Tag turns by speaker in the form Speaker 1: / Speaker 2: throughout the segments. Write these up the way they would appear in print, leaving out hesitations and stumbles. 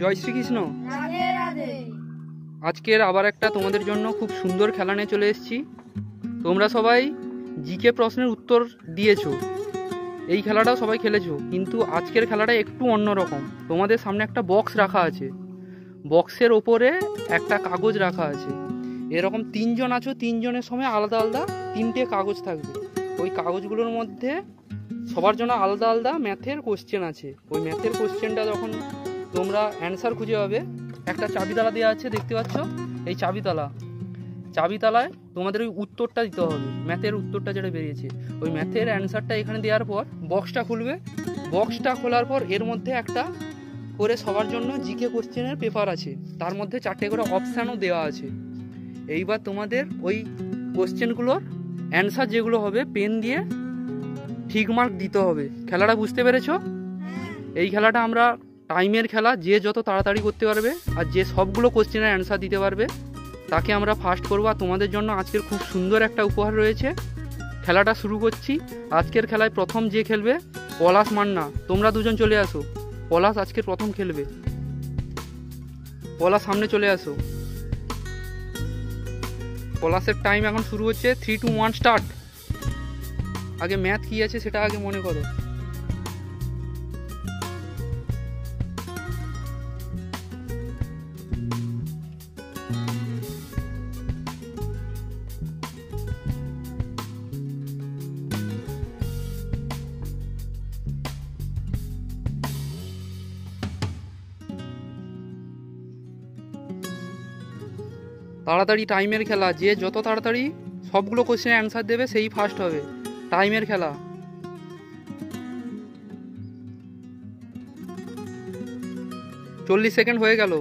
Speaker 1: জয় শ্রীকৃষ্ণ।
Speaker 2: রাধে রাধে।
Speaker 1: আজকের আবার একটা তোমাদের জন্য খুব সুন্দর খেলা নিয়ে চলে এসেছি। তোমরা সবাই জিকে প্রশ্নের উত্তর দিয়েছো, এই খেলাটাও সবাই খেলেছো, কিন্তু আজকের খেলাটা একটু অন্যরকম। তোমাদের সামনে একটা বক্স রাখা আছে, বক্সের ওপরে একটা কাগজ রাখা আছে। এরকম তিনজন আছো, তিনজনের সময় আলাদা আলাদা তিনটে কাগজ থাকবে। ওই কাগজগুলোর মধ্যে সবার জন্য আলাদা আলাদা ম্যাথের কোশ্চেন আছে। ওই ম্যাথের কোশ্চেনটা যখন তোমরা অ্যান্সার খুঁজে পাবে, একটা চাবিতালা দেওয়া আছে, দেখতে পাচ্ছ এই চাবিতালায় তোমাদের ওই উত্তরটা দিতে হবে, ম্যাথের উত্তরটা যেটা বেরিয়েছে। ওই ম্যাথের অ্যান্সারটা এখানে দেওয়ার পর বক্সটা খুলবে। বক্সটা খোলার পর এর মধ্যে একটা করে সবার জন্য জিকে কোশ্চেনের পেপার আছে, তার মধ্যে 4টে করে অপশানও দেওয়া আছে। এইবার তোমাদের ওই কোশ্চেনগুলোর অ্যান্সার যেগুলো হবে পেন দিয়ে ঠিক মার্ক দিতে হবে। খেলাটা বুঝতে পেরেছো? এই খেলাটা আমরা টাইমের খেলা, যে যত তাড়াতাড়ি করতে পারবে আর যে সবগুলো কোশ্চেনের অ্যান্সার দিতে পারবে তাকে আমরা ফার্স্ট করবো। আর তোমাদের জন্য আজকের খুব সুন্দর একটা উপহার রয়েছে। খেলাটা শুরু করছি। আজকের খেলায় প্রথম যে খেলবে পলাশ মান্না। তোমরা দুজন চলে আসো, পলাশ আজকের প্রথম খেলবে। পলাশ সামনে চলে আসো। পলাশের টাইম এখন শুরু হচ্ছে। 3, 2, 1 স্টার্ট। আগে ম্যাথ কি আছে সেটা আগে মনে করো। তাড়াতাড়ি টাইমের খেলা, যে যত তাড়াতাড়ি সবগুলো কোশ্চেনের অ্যান্সার দেবে সেই ফার্স্ট হবে। টাইমের খেলা। চল্লিশ সেকেন্ড হয়ে গেল।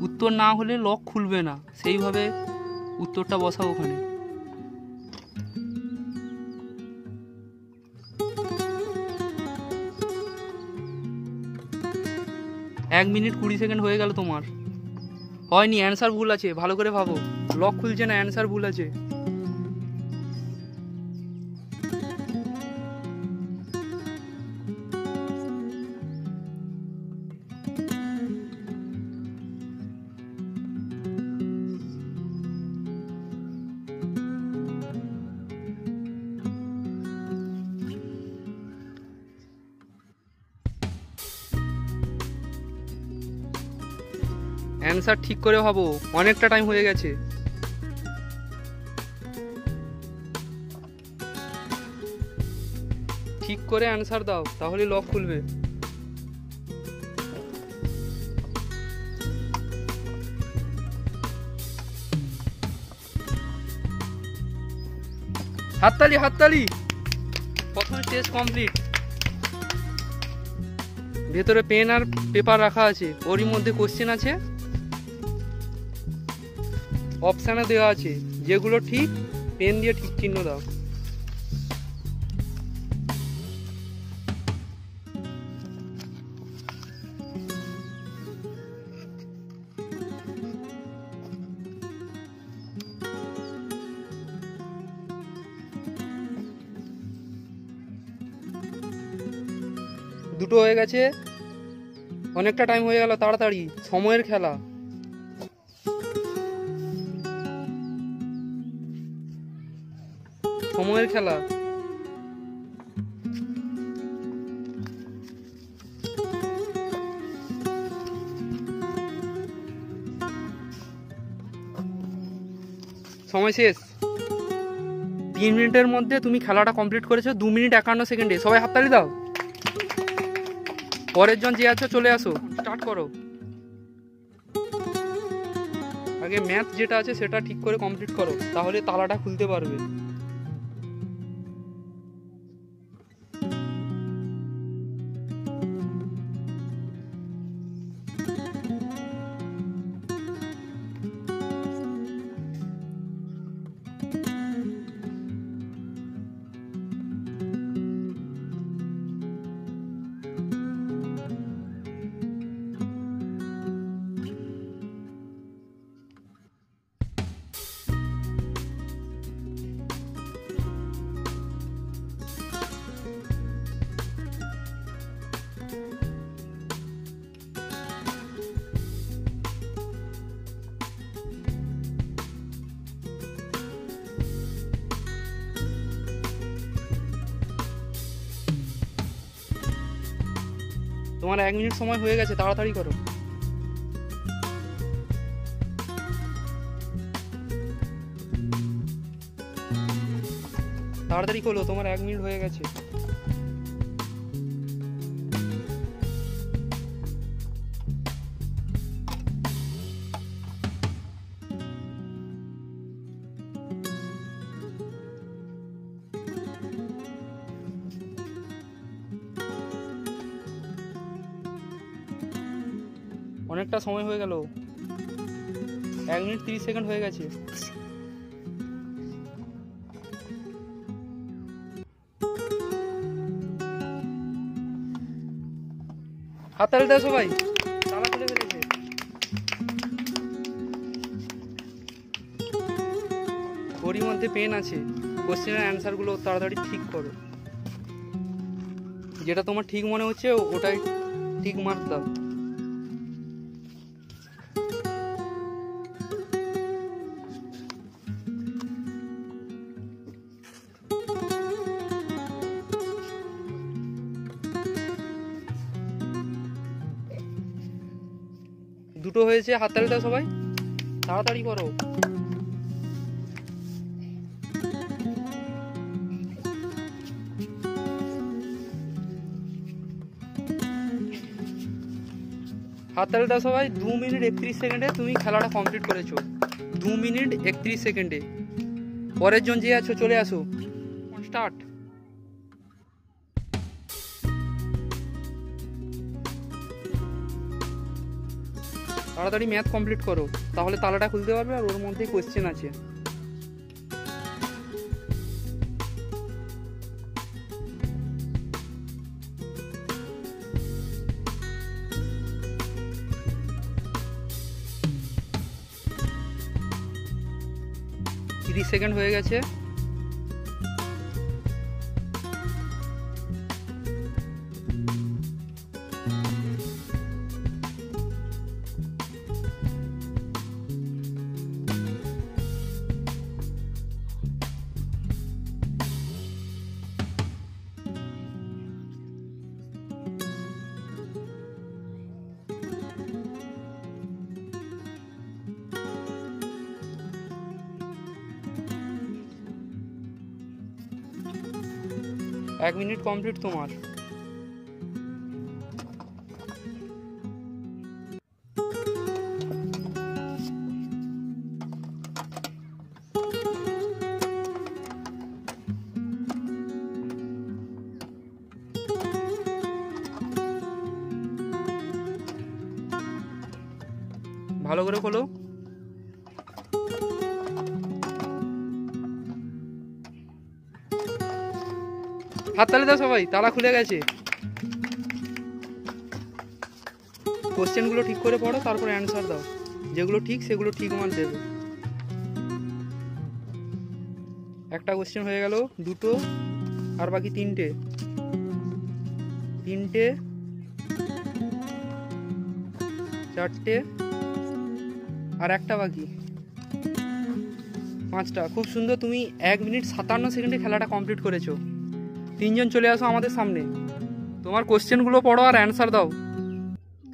Speaker 1: উত্তর না হলে লক খুলবে না, সেইভাবে উত্তরটা বসাও ওখানে। এক মিনিট 20 সেকেন্ড হয়ে গেল তোমার। হয়নি, অ্যান্সার ভুল আছে, ভালো করে ভাবো। লক খুলছে না, অ্যান্সার ভুল আছে। অ্যান্সার ঠিক করে ভাবো, অনেকটা টাইম হয়ে গেছে। ঠিক করে অ্যান্সার দাও, তাহলে লক খুলবে। হাততালি হাততালি। প্রথম স্টেজ কমপ্লিট। ভেতরে পেন আর পেপার রাখা আছে, ওরই মধ্যে কোশ্চেন আছে, অপশানে দেওয়া আছে। যেগুলো ঠিক পেন দিয়ে ঠিক চিহ্ন দাও। দুটো হয়ে গেছে, অনেকটা টাইম হয়ে গেল। তাড়াতাড়ি, সময়ের খেলা। সময়ের খেলা। সময় শেষ। 3 মিনিটের মধ্যে তুমি খেলাটা কমপ্লিট করেছো। 2 মিনিট 51 সেকেন্ডে। সবাই হাততালি দাও। পরের জন যে আছো চলে আসো, স্টার্ট করো। আগে ম্যাথ যেটা আছে সেটা ঠিক করে কমপ্লিট করো, তাহলে তালাটা খুলতে পারবে। তোমার 1 মিনিট সময় হয়ে গেছে, তাড়াতাড়ি করো। তাড়াতাড়ি করো, তোমার 1 মিনিট হয়ে গেছে। অনেকটা সময় হয়ে গেল, 1 মিনিট 30 সেকেন্ড হয়ে গেছে। হাততালি দাও সবাই, তালা খুলে ফেলেছে। ওরই মধ্যে পেন আছে, কোশ্চেনের অ্যান্সারগুলো তাড়াতাড়ি ঠিক করো। যেটা তোমার ঠিক মনে হচ্ছে ওটাই ঠিক মার্ক দাও। দুটো হয়েছে, হাততালি দাও সবাই, তাড়াতাড়ি করো। হাততালি দাও সবাই। 2 মিনিট 31 সেকেন্ডে তুমি খেলাটা কমপ্লিট করেছো। 2 মিনিট 31 সেকেন্ডে। পরের জন যে আছো চলে আসো, স্টার্ট। তাড়াতাড়ি ম্যাথ কমপ্লিট করো, তাহলে তালাটা খুলতে পারবে, আর ওর মধ্যে কোশ্চেন আছে। সেকেন্ড হয়ে গেছে। এক মিনিট কমপ্লিট তোমার। ভালো করে খোলো। হাততালি দাও সবাই, তালা খুলে গেছে। কোশ্চেনগুলো ঠিক করে পড়ো, তারপর অ্যান্সার দাও। যেগুলো ঠিক সেগুলো ঠিক মার্ক দেবে। একটা কোশ্চেন হয়ে গেল, দুটো, আর বাকি তিনটে। চারটে, আর একটা বাকি, 5টা। খুব সুন্দর, তুমি 1 মিনিট 57 সেকেন্ডে খেলাটা কমপ্লিট করেছো। 3 জন চলে আসো আমাদের সামনে, তোমার কোশ্চেনগুলো পড়ো আর অ্যান্সার দাও।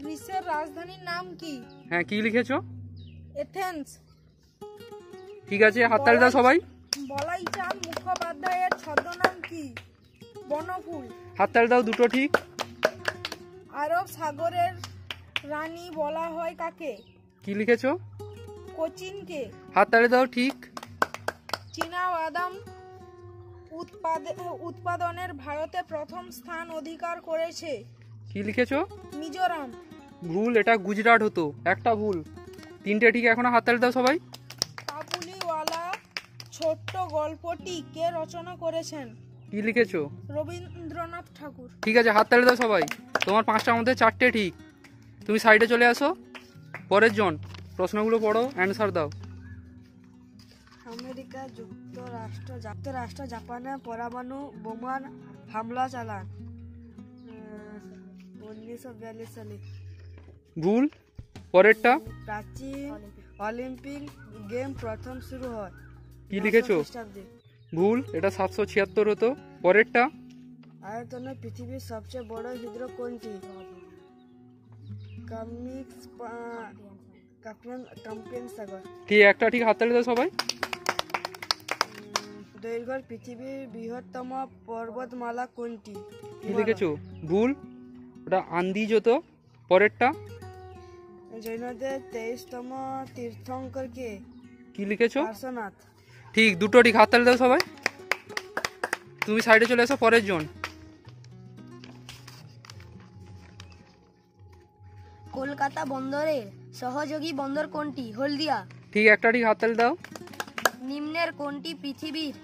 Speaker 2: গ্রিসের রাজধানীর নাম কি?
Speaker 1: হ্যাঁ, কি লিখেছো?
Speaker 2: এথেন্স।
Speaker 1: ঠিক আছে, হাততালি দাও সবাই।
Speaker 2: বলাইচাঁদ মুখোপাধ্যায়ের ছদ্মনাম কি? বনফুল।
Speaker 1: হাততালি দাও, দুটো ঠিক।
Speaker 2: আরব সাগরের রানী বলা হয় কাকে?
Speaker 1: কি লিখেছো?
Speaker 2: কোচিনকে।
Speaker 1: হাততালি দাও, ঠিক।
Speaker 2: চীনা বাদাম উৎপাদনের ভারতে প্রথম স্থান অধিকার করেছে।
Speaker 1: কি লিখেছো?
Speaker 2: মিজোরাম।
Speaker 1: ভুল, এটা গুজরাট হতো। একটা ভুল, 3টে ঠিক। এখনো হাততালি দাও সবাই।
Speaker 2: কাবুলিওয়ালা ছোট্ট গল্পটি কে রচনা করেছেন?
Speaker 1: কি লিখেছো?
Speaker 2: রবীন্দ্রনাথ ঠাকুর।
Speaker 1: ঠিক আছে, হাততালি দাও সবাই। তোমার 5টার মধ্যে 4টে ঠিক। তুমি সাইডে চলে আসো। পরের জন, প্রশ্নগুলো পড়ো, অ্যান্সার দাও।
Speaker 3: আমেরিকা যুক্তরাষ্ট্র জাপানে পরমাণু বোমার হামলা চালান 1942 সালে।
Speaker 1: ভুল, পরেরটা।
Speaker 3: প্রাচীন অলিম্পিক গেম প্রথম শুরু হয়।
Speaker 1: কি লিখেছো? ভুল, এটা 776 হতো। পরেরটা।
Speaker 3: আয়তনে পৃথিবীর সবচেয়ে বড় হ্রদ কোনটি? কামিক্স কাম্পিয়ান সাগর।
Speaker 1: ঠিক, একটা ঠিক, হাততালি দাও সবাই।
Speaker 3: দৈর্ঘ্য পৃথিবীর বৃহত্তম পর্বতমালা কোনটি?
Speaker 1: কি লিখেছো? ভুল, ওটা আন্দিজোতো। পরেরটা
Speaker 3: জৈনদের 23তম তীর্থঙ্কর কে?
Speaker 1: কি লিখেছো?
Speaker 3: পার্শ্বনাথ।
Speaker 1: ঠিক, দুটো ঠিক, হাততালি দাও সবাই। তুমি সাইডে চলে এসো, পরের জন।
Speaker 4: কলকাতা বন্দরের সহযোগী বন্দর কোনটি? হলদিয়া।
Speaker 1: ঠিক, একটা ঠিক, হাততালি দাও।
Speaker 4: নিম্নের কোনটি পৃথিবীর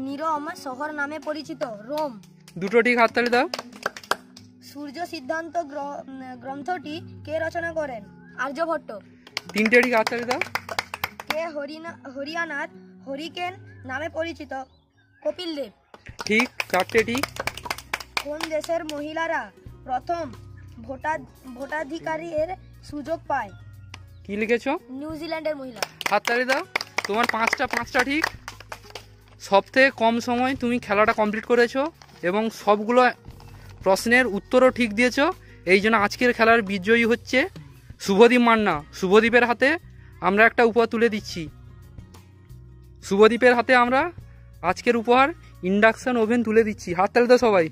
Speaker 4: নীরব শহর নামে পরিচিত? রোম।
Speaker 1: দুটো ঠিক, হাততালি দাও।
Speaker 4: সূর্য সিদ্ধান্ত গ্রন্থটি কে রচনা করেন? আর্যভট্ট।
Speaker 1: তিনটে ঠিক, হাততালি দাও।
Speaker 4: কে হরিয়ানার হরিকেন নামে পরিচিত? কপিল দেব।
Speaker 1: ঠিক, চারটে ঠিক।
Speaker 4: কোন দেশের মহিলারা প্রথম ভোটাধিকারের সুযোগ পায়?
Speaker 1: কি লিখেছো?
Speaker 4: নিউজিল্যান্ডের মহিলা।
Speaker 1: হাততালি দাও। তোমার পাঁচটা ঠিক। সব থেকে কম সময় তুমি খেলাটা কমপ্লিট করেছো এবং সবগুলো প্রশ্নের উত্তরও ঠিক দিয়েছো। এই জন্য আজকের খেলার বিজয়ী হচ্ছে শুভদীপ মান্না। শুভদীপের হাতে আমরা একটা উপহার তুলে দিচ্ছি। শুভদীপের হাতে আমরা আজকের উপহার ইন্ডাকশন ওভেন তুলে দিচ্ছি। হাততালি দাও সবাই।